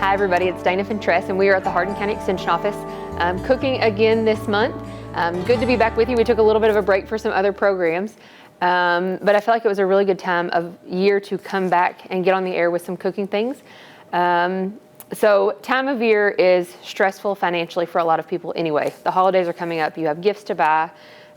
Hi everybody, it's Dana Fentress and we are at the Hardin County Extension Office cooking again this month. Good to be back with you. We took a little bit of a break for some other programs, but I feel like it was a really good time of year to come back and get on the air with some cooking things. So time of year is stressful financially for a lot of people anyway. The holidays are coming up, you have gifts to buy,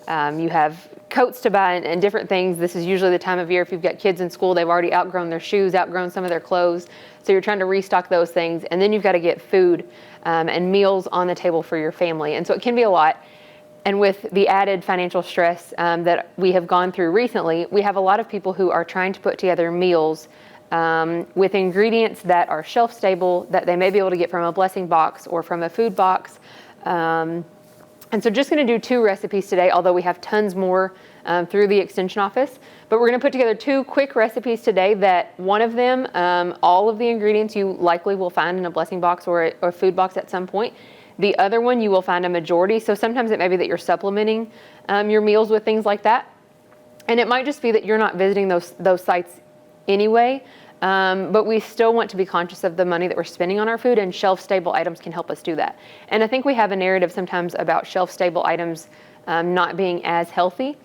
you have coats to buy and different things. This is usually the time of year if you've got kids in school, they've already outgrown their shoes, outgrown some of their clothes. So you're trying to restock those things, and then you've got to get food and meals on the table for your family. And so it can be a lot. And with the added financial stress that we have gone through recently, we have a lot of people who are trying to put together meals with ingredients that are shelf stable, that they may be able to get from a blessing box or from a food box. And so just going to do 2 recipes today, although we have tons more through the Extension Office. But we're going to put together 2 quick recipes today that one of them, all of the ingredients you likely will find in a blessing box or a food box at some point. The other one you will find a majority. So sometimes it may be that you're supplementing your meals with things like that. And it might just be that you're not visiting those sites anyway. But we still want to be conscious of the money that we're spending on our food, and shelf-stable items can help us do that. And I think we have a narrative sometimes about shelf-stable items not being as healthy.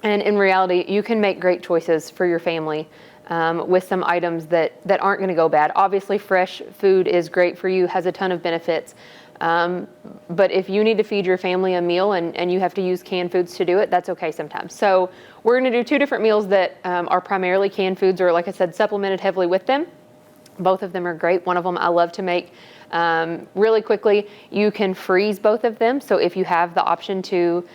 And in reality, you can make great choices for your family with some items that aren't going to go bad. Obviously, fresh food is great for you, has a ton of benefits. But if you need to feed your family a meal and you have to use canned foods to do it, that's okay sometimes. So we're going to do 2 different meals that are primarily canned foods, or like I said, supplemented heavily with them. Both of them are great. One of them I love to make really quickly. You can freeze both of them. So if you have the option to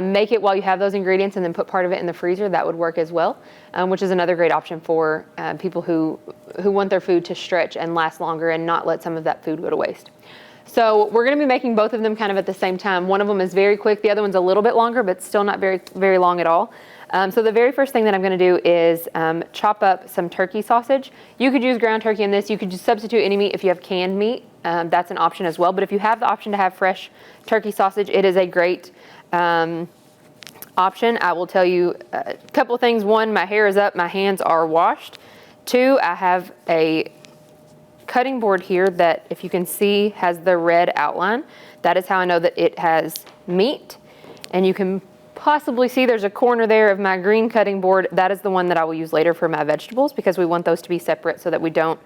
make it while you have those ingredients and then put part of it in the freezer, that would work as well, which is another great option for people who want their food to stretch and last longer and not let some of that food go to waste. So we're going to be making both of them kind of at the same time. One of them is very quick. The other one's a little bit longer, but still not very, very long at all. So the very first thing that I'm going to do is chop up some turkey sausage. You could use ground turkey in this. You could just substitute any meat if you have canned meat. That's an option as well. But if you have the option to have fresh turkey sausage, it is a great option. I will tell you a couple of things. 1, my hair is up. My hands are washed. 2, I have a cutting board here that, if you can see, has the red outline. That is how I know that it has meat. And you can possibly see there's a corner there of my green cutting board. That is the one that I will use later for my vegetables, because we want those to be separate so that we don't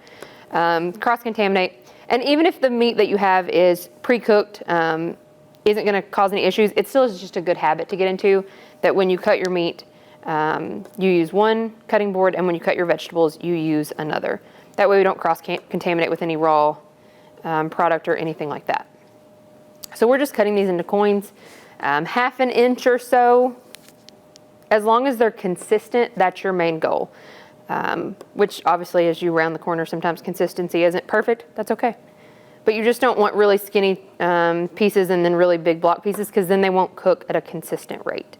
cross-contaminate. And even if the meat that you have is pre-cooked, isn't going to cause any issues, it still is just a good habit to get into, that when you cut your meat, you use one cutting board, and when you cut your vegetables, you use another. That way we don't cross-contaminate with any raw product or anything like that. So we're just cutting these into coins, 1/2 inch or so. As long as they're consistent, that's your main goal. Which obviously, as you round the corner, sometimes consistency isn't perfect. That's okay. But you just don't want really skinny pieces and then really big block pieces, because then they won't cook at a consistent rate.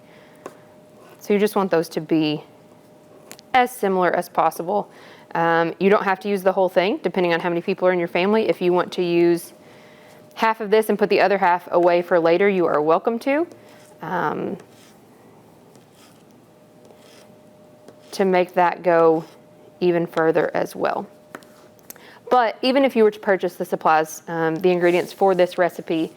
So you just want those to be as similar as possible. You don't have to use the whole thing, depending on how many people are in your family. If you want to use 1/2 of this and put the other 1/2 away for later, you are welcome to make that go even further as well. But even if you were to purchase the supplies, the ingredients for this recipe,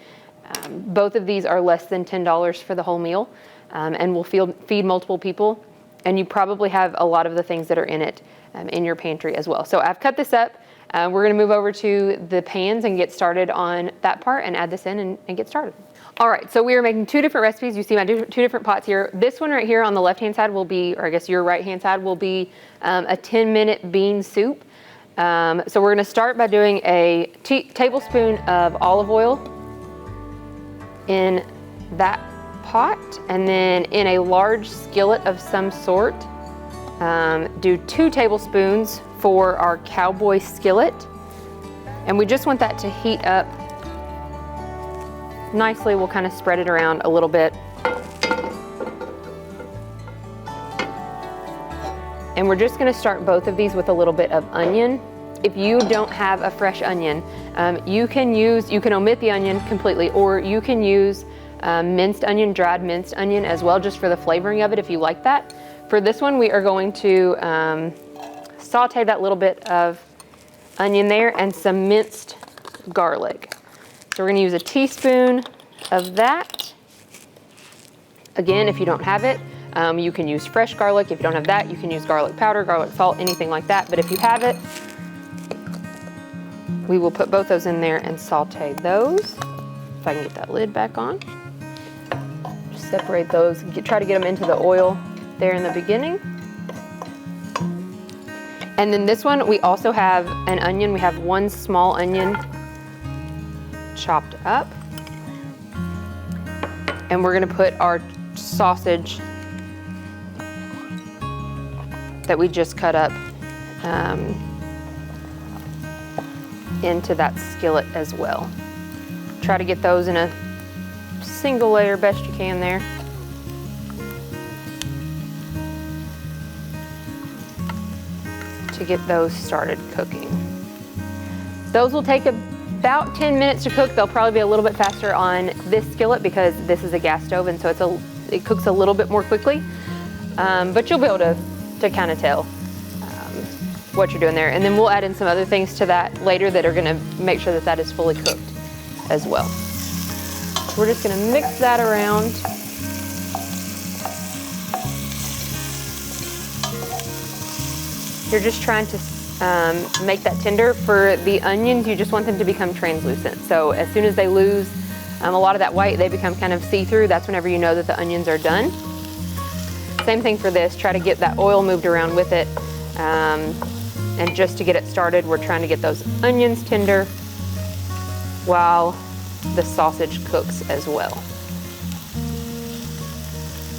both of these are less than $10 for the whole meal, and will feed multiple people. And you probably have a lot of the things that are in it in your pantry as well. So I've cut this up. We're going to move over to the pans and get started on that part and add this in and get started. All right, so we are making 2 different recipes. You see my 2 different pots here. This one right here on the left-hand side will be, or I guess your right-hand side will be a 10-minute bean soup. So we're going to start by doing a tablespoon of olive oil in that pot, and then in a large skillet of some sort, do 2 tablespoons for our Cowboy skillet, and we just want that to heat up nicely, we'll kind of spread it around a little bit. And we're just gonna start both of these with a little bit of onion. If you don't have a fresh onion, you can omit the onion completely, or you can use minced onion, dried minced onion as well, just for the flavoring of it if you like that. For this one, we are going to saute that little bit of onion there and some minced garlic. So we're gonna use a teaspoon of that. Again, if you don't have it, you can use fresh garlic. If you don't have that, you can use garlic powder, garlic salt, anything like that. But if you have it, we will put both those in there and saute those. If I can get that lid back on. Just separate those, try to get them into the oil there in the beginning. And then this one, we also have an onion. We have one small onion chopped up. And we're gonna put our sausage that we just cut up into that skillet as well. Try to get those in a single layer best you can there. To get those started cooking. Those will take about 10 minutes to cook. They'll probably be a little bit faster on this skillet because this is a gas stove, and so it cooks a little bit more quickly. But you'll be able to kind of tell what you're doing there. And then we'll add in some other things to that later that are gonna make sure that that is fully cooked as well. We're just gonna mix that around. You're just trying to make that tender. For the onions, you just want them to become translucent. So as soon as they lose a lot of that white, they become kind of see-through. That's whenever you know that the onions are done. Same thing for this, try to get that oil moved around with it. And just to get it started, we're trying to get those onions tender while the sausage cooks as well.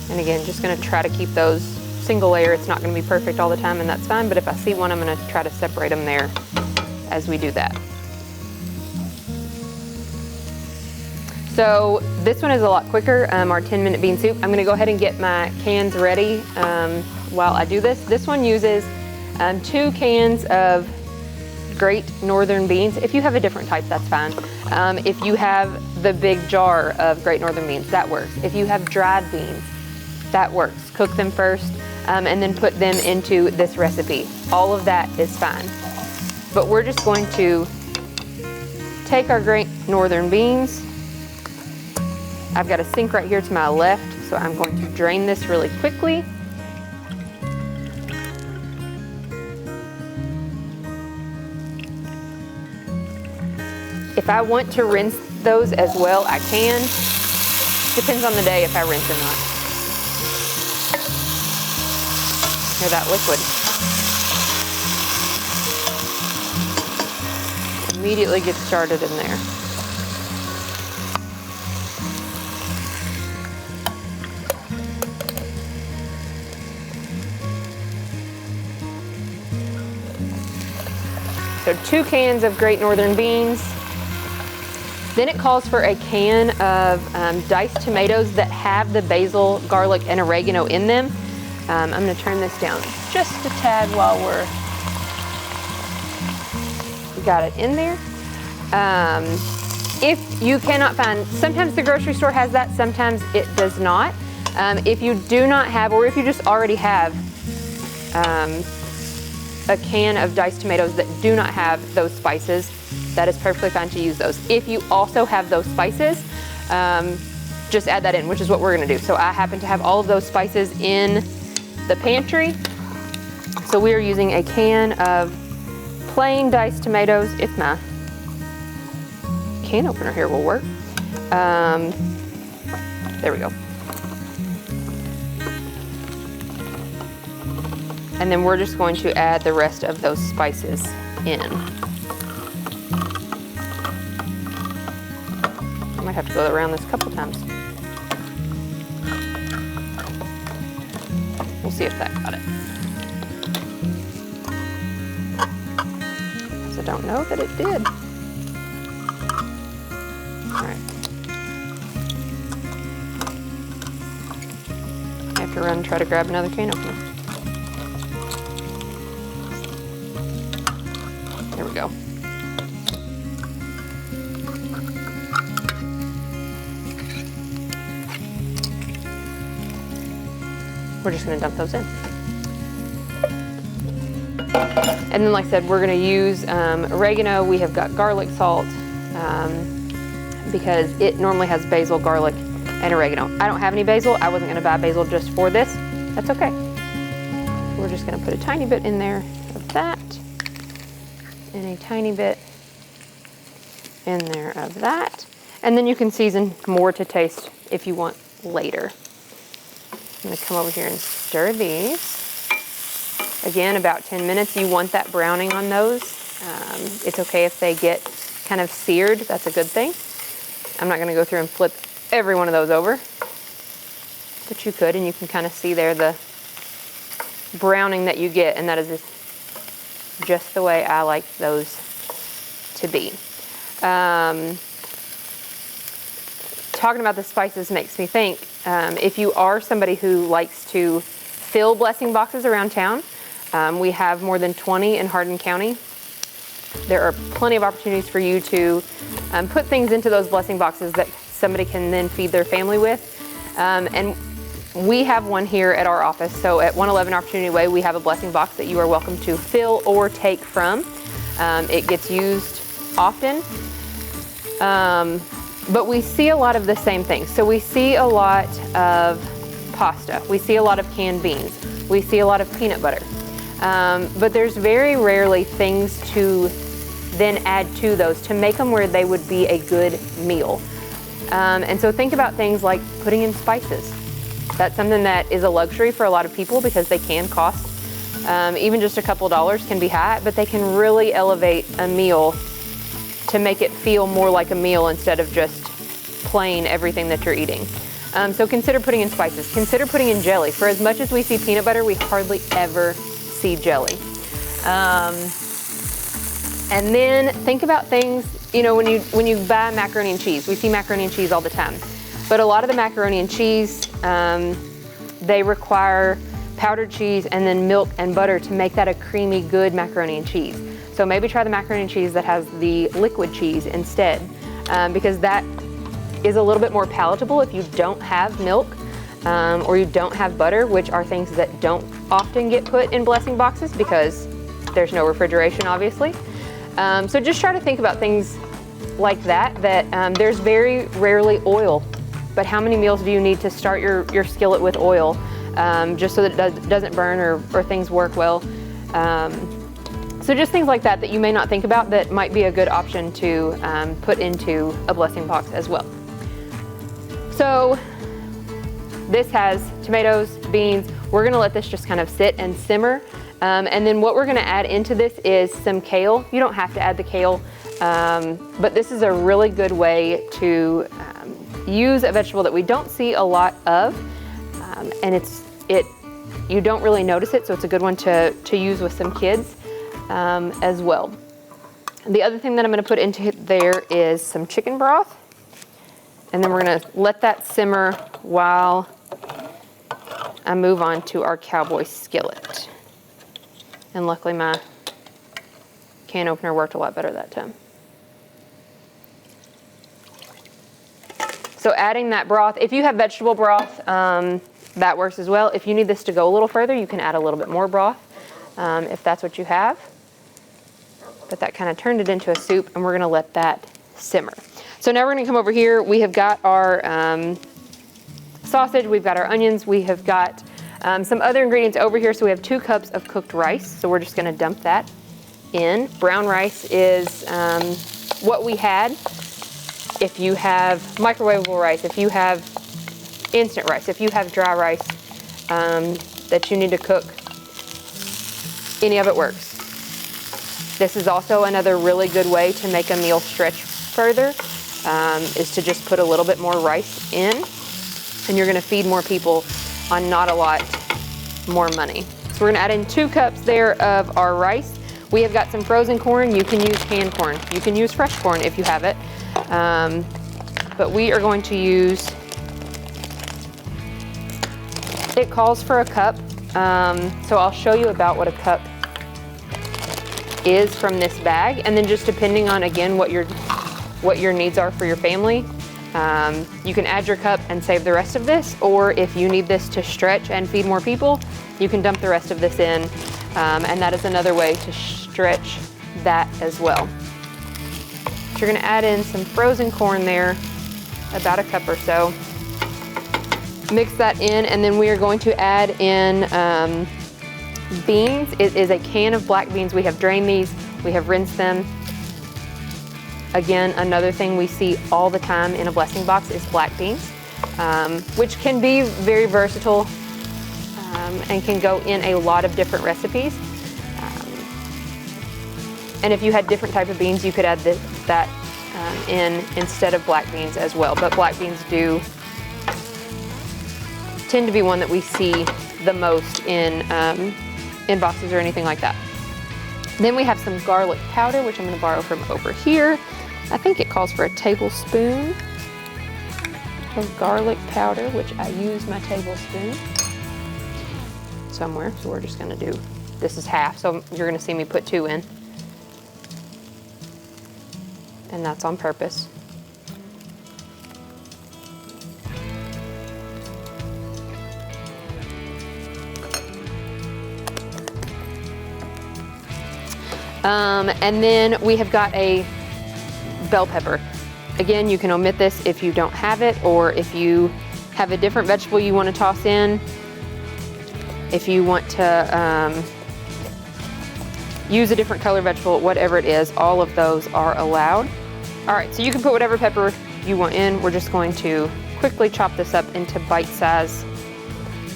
And again, just gonna try to keep those single layer. It's not gonna be perfect all the time, and that's fine, but if I see one, I'm gonna try to separate them there as we do that. So this one is a lot quicker, our 10-minute bean soup. I'm gonna go ahead and get my cans ready while I do this. This one uses 2 cans of Great Northern beans. If you have a different type, that's fine. If you have the big jar of Great Northern beans, that works. If you have dried beans, that works. Cook them first and then put them into this recipe. All of that is fine. But we're just going to take our Great Northern beans. I've got a sink right here to my left, so I'm going to drain this really quickly. If I want to rinse those as well, I can. Depends on the day if I rinse or not. Hear that liquid. Immediately get started in there. So 2 cans of Great Northern beans. Then it calls for a can of diced tomatoes that have the basil, garlic, and oregano in them. I'm gonna turn this down just a tad while we got it in there. If you cannot find, sometimes the grocery store has that, sometimes it does not. If you do not have, or if you just already have a can of diced tomatoes that do not have those spices, that is perfectly fine to use those. If you also have those spices, just add that in, which is what we're gonna do. So I happen to have all of those spices in the pantry. So we are using a can of plain diced tomatoes, if my can opener here will work. There we go. And then we're just going to add the rest of those spices in. I might have to go around this a couple times. We'll see if that got it. Because I don't know that it did. All right. have to run and try to grab another can opener. There we go. We're just going to dump those in. And then, like I said, we're going to use oregano. We have got garlic salt because it normally has basil, garlic, and oregano. I don't have any basil. I wasn't going to buy basil just for this. That's okay. So we're just going to put a tiny bit in there of that, and a tiny bit in there of that. And then you can season more to taste if you want later. I'm going to come over here and stir these. Again, about 10 minutes. You want that browning on those. It's okay if they get kind of seared. That's a good thing. I'm not going to go through and flip every one of those over, but you could, and you can kind of see there the browning that you get, and that is just the way I like those to be. Talking about the spices makes me think, if you are somebody who likes to fill blessing boxes around town, we have more than 20 in Hardin County. There are plenty of opportunities for you to put things into those blessing boxes that somebody can then feed their family with. And we have one here at our office. So at 111 Opportunity Way, we have a blessing box that you are welcome to fill or take from. It gets used often. But we see a lot of the same things. So we see a lot of pasta. We see a lot of canned beans. We see a lot of peanut butter. But there's very rarely things to then add to those to make them where they would be a good meal. And so think about things like putting in spices. That's something that is a luxury for a lot of people because they can cost, even just a couple dollars can be high, but they can really elevate a meal to make it feel more like a meal instead of just plain everything that you're eating. So consider putting in spices. Consider putting in jelly. For as much as we see peanut butter, we hardly ever see jelly. And then think about things, you know, when you buy macaroni and cheese, we see macaroni and cheese all the time. But a lot of the macaroni and cheese, they require powdered cheese and then milk and butter to make that a creamy, good macaroni and cheese. So maybe try the macaroni and cheese that has the liquid cheese instead, because that is a little bit more palatable if you don't have milk or you don't have butter, which are things that don't often get put in blessing boxes because there's no refrigeration, obviously. So just try to think about things like that, there's very rarely oil, but how many meals do you need to start your skillet with oil, just so that it doesn't burn or things work well. So just things like that you may not think about that might be a good option to put into a blessing box as well. So this has tomatoes, beans. We're gonna let this just kind of sit and simmer. And then what we're gonna add into this is some kale. You don't have to add the kale, but this is a really good way to use a vegetable that we don't see a lot of, and you don't really notice it, so it's a good one to use with some kids as well. The other thing that I'm gonna put into there is some chicken broth, and then we're gonna let that simmer while I move on to our Cowboy skillet. And luckily my can opener worked a lot better that time. So adding that broth, if you have vegetable broth, that works as well. If you need this to go a little further, you can add a little bit more broth, if that's what you have. But that kind of turned it into a soup, and we're gonna let that simmer. So now we're gonna come over here. We have got our sausage, we've got our onions, we have got some other ingredients over here. So we have 2 cups of cooked rice. So we're just gonna dump that in. Brown rice is what we had. If you have microwavable rice, if you have instant rice, if you have dry rice that you need to cook, any of it works. This is also another really good way to make a meal stretch further, is to just put a little bit more rice in, and you're gonna feed more people on not a lot more money. So we're gonna add in 2 cups there of our rice. We have got some frozen corn. You can use canned corn. You can use fresh corn if you have it. But we are going to use It calls for a cup, so I'll show you about what a cup is from this bag, and then just depending on, again, what your needs are for your family, you can add your cup and save the rest of this, or if you need this to stretch and feed more people, you can dump the rest of this in, and that is another way to stretch that as well. So you're gonna add in some frozen corn there, about a cup or so. Mix that in, and then we are going to add in beans. It is a can of black beans. We have drained these, we have rinsed them. Again, another thing we see all the time in a blessing box is black beans, which can be very versatile and can go in a lot of different recipes. And if you had different type of beans, you could add that in instead of black beans as well. But black beans do tend to be one that we see the most in boxes or anything like that. Then we have some garlic powder, which I'm going to borrow from over here. I think it calls for a tablespoon of garlic powder, which I use my tablespoon somewhere. So we're just going to do, this is half, so you're going to see me put 2 in. And that's on purpose. And then we have got a bell pepper. Again, you can omit this if you don't have it, or if you have a different vegetable you want to toss in. If you want to use a different color vegetable, whatever it is, all of those are allowed. All right, so you can put whatever pepper you want in. We're just going to quickly chop this up into bite-sized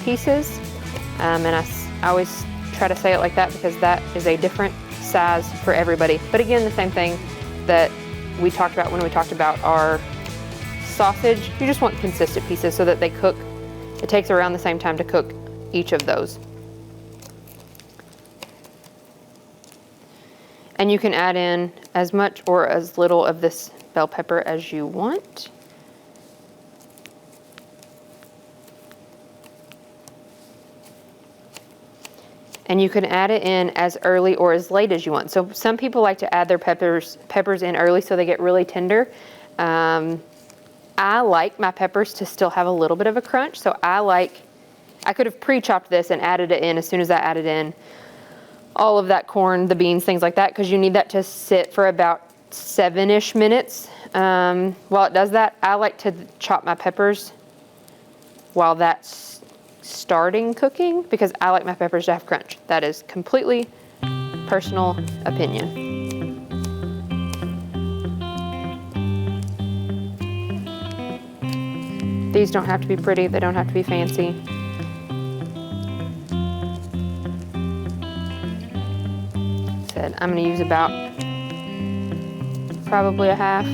pieces. And I always try to say it like that because that is a different size for everybody. But again, the same thing that we talked about when we talked about our sausage. You just want consistent pieces so that they cook. It takes around the same time to cook each of those. And you can add in as much or as little of this bell pepper as you want. And you can add it in as early or as late as you want. So some people like to add their peppers in early so they get really tender. I like my peppers to still have a little bit of a crunch. So I could have pre-chopped this and added it in as soon as I added in all of that corn, the beans, things like that, because you need that to sit for about 7-ish minutes. While it does that, I like to chop my peppers while that's starting cooking because I like my peppers to have crunch. That is completely personal opinion. These don't have to be pretty, they don't have to be fancy. I'm going to use about probably a half.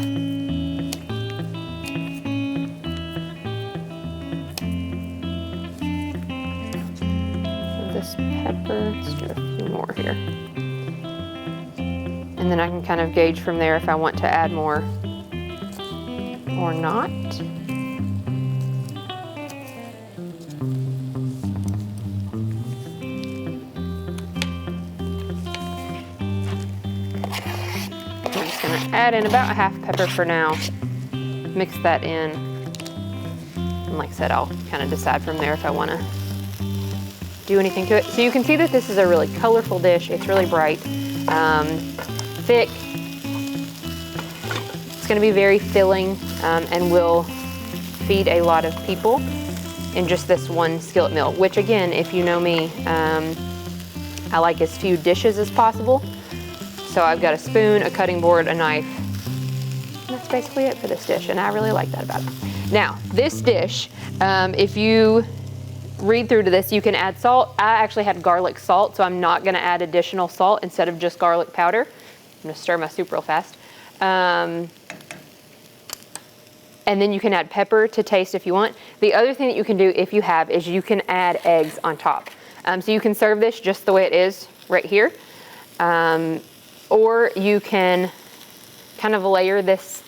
Of this pepper. Let's do a few more here. And then I can kind of gauge from there if I want to add more or not. Add in about a half pepper for now. Mix that in. And like I said, I'll kind of decide from there if I want to do anything to it. So you can see that this is a really colorful dish. It's really bright, thick. It's going to be very filling and will feed a lot of people in just this one skillet meal, which again, if you know me, I like as few dishes as possible. So I've got a spoon, a cutting board, a knife. And that's basically it for this dish, and I really like that about it. Now, this dish, if you read through to this, you can add salt. I actually had garlic salt, so I'm not gonna add additional salt instead of just garlic powder. I'm gonna stir my soup real fast. And then you can add pepper to taste if you want. The other thing that you can do if you have is you can add eggs on top. So you can serve this just the way it is right here. Or you can kind of layer this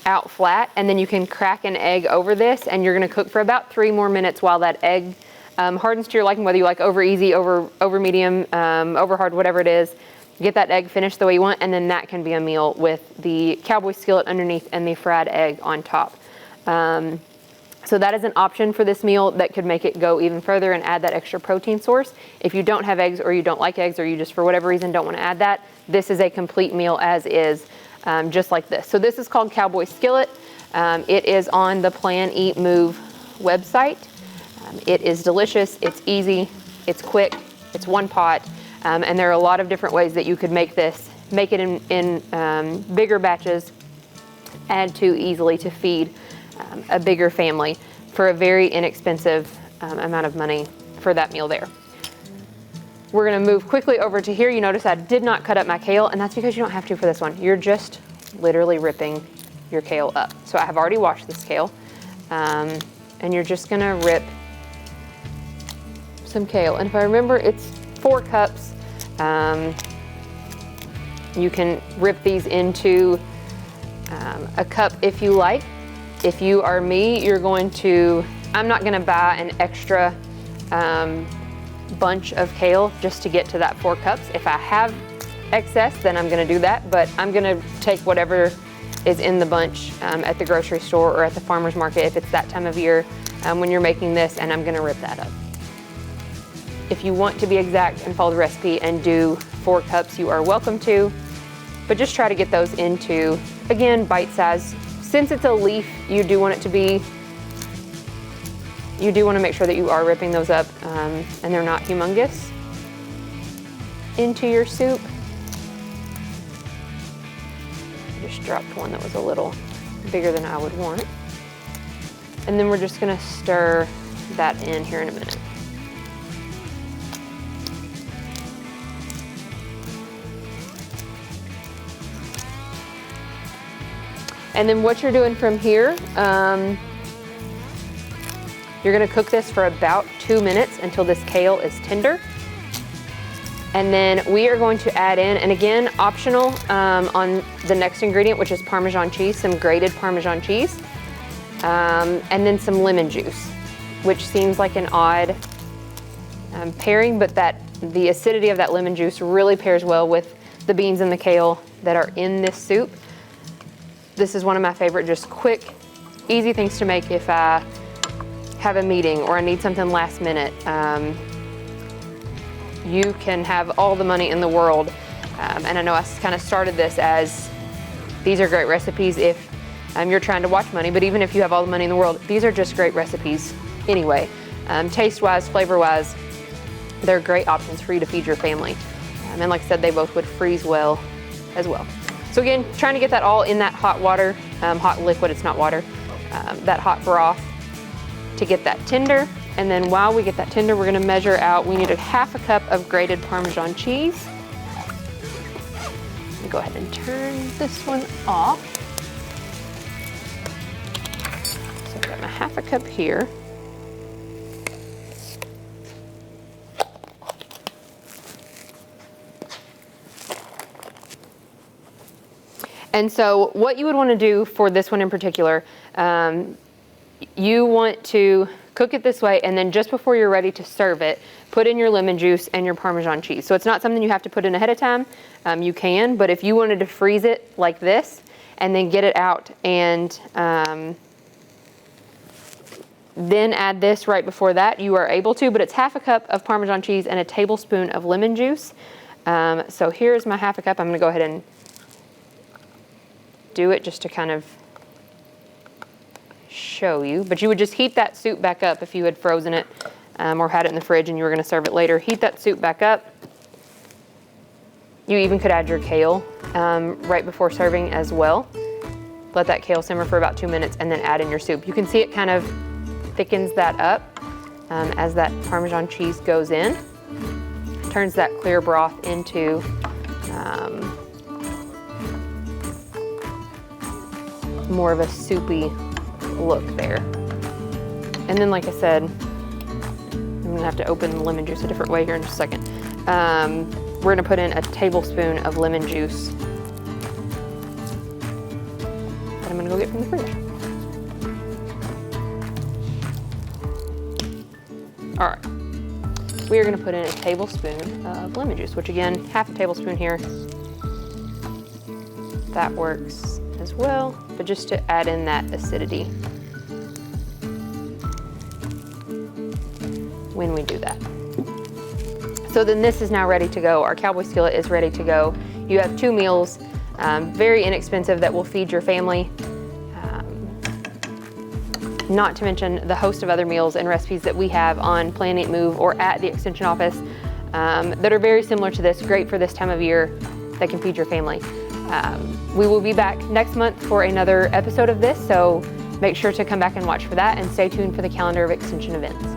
out flat, and then you can crack an egg over this, and you're gonna cook for about 3 more minutes while that egg Hardens to your liking, whether you like over easy, over medium, over hard, whatever it is. Get that egg finished the way you want, and then that can be a meal with the Cowboy skillet underneath and the fried egg on top. So that is an option for this meal that could make it go even further and add that extra protein source. If you don't have eggs, or you don't like eggs, or you just for whatever reason don't want to add that, this is a complete meal as is, just like this. So this is called Cowboy skillet. It is on the Plan Eat Move website. It is delicious, it's easy, it's quick, it's one pot, and there are a lot of different ways that you could make this. Make it in bigger batches, add to easily to feed a bigger family for a very inexpensive amount of money for that meal there. We're gonna move quickly over to here. You notice I did not cut up my kale, and that's because you don't have to for this one. You're just literally ripping your kale up. So I have already washed this kale, and you're just gonna rip some kale. And if I remember, it's 4 cups. You can rip these into a cup if you like. If you are me, you're going to, I'm not gonna buy an extra bunch of kale just to get to that 4 cups. If I have excess, then I'm gonna do that, but I'm gonna take whatever is in the bunch at the grocery store or at the farmer's market if it's that time of year when you're making this, and I'm gonna rip that up. If you want to be exact and follow the recipe and do 4 cups, you are welcome to, but just try to get those into, again, bite size. Since it's a leaf, you do want it to be, you do want to make sure that you are ripping those up and they're not humongous into your soup. I just dropped one that was a little bigger than I would want. And then we're just gonna stir that in here in a minute. And then what you're doing from here, you're gonna cook this for about 2 minutes until this kale is tender. And then we are going to add in, and again, optional on the next ingredient, which is Parmesan cheese, some grated Parmesan cheese, and then some lemon juice, which seems like an odd pairing, but the acidity of that lemon juice really pairs well with the beans and the kale that are in this soup. This is one of my favorite, just quick, easy things to make if I have a meeting or I need something last minute. You can have all the money in the world. And I know I kind of started this as, these are great recipes if you're trying to watch money, but even if you have all the money in the world, these are just great recipes anyway. Taste-wise, flavor-wise, they're great options for you to feed your family. And like I said, they both would freeze well as well. So again, trying to get that all in that hot water, hot liquid, it's not water, that hot broth to get that tender. And then while we get that tender, we're gonna measure out, we need a ½ a cup of grated Parmesan cheese. Go ahead and turn this one off. So I've got my ½ a cup here. And so what you would want to do for this one in particular, you want to cook it this way, and then just before you're ready to serve it, put in your lemon juice and your Parmesan cheese. So it's not something you have to put in ahead of time. You can, but if you wanted to freeze it like this and then get it out and then add this right before that, you are able to, but it's ½ a cup of Parmesan cheese and a tablespoon of lemon juice. So here's my ½ a cup. I'm gonna go ahead and do it just to kind of show you, but you would just heat that soup back up if you had frozen it or had it in the fridge and you were going to serve it later. Heat that soup back up. You even could add your kale right before serving as well. Let that kale simmer for about 2 minutes and then add in your soup. You can see it kind of thickens that up as that Parmesan cheese goes in. Turns that clear broth into more of a soupy look there. And then, like I said, I'm gonna have to open the lemon juice a different way here in just a second. We're gonna put in a tablespoon of lemon juice that I'm gonna go get from the fridge. All right. We are gonna put in a tablespoon of lemon juice, which again, half a tablespoon here. That works as well, but just to add in that acidity when we do that. So then this is now ready to go. Our Cowboy skillet is ready to go. You have 2 meals, very inexpensive, that will feed your family. Not to mention the host of other meals and recipes that we have on Plan Eat Move or at the Extension office that are very similar to this, great for this time of year, that can feed your family. We will be back next month for another episode of this, so make sure to come back and watch for that, and stay tuned for the calendar of Extension events.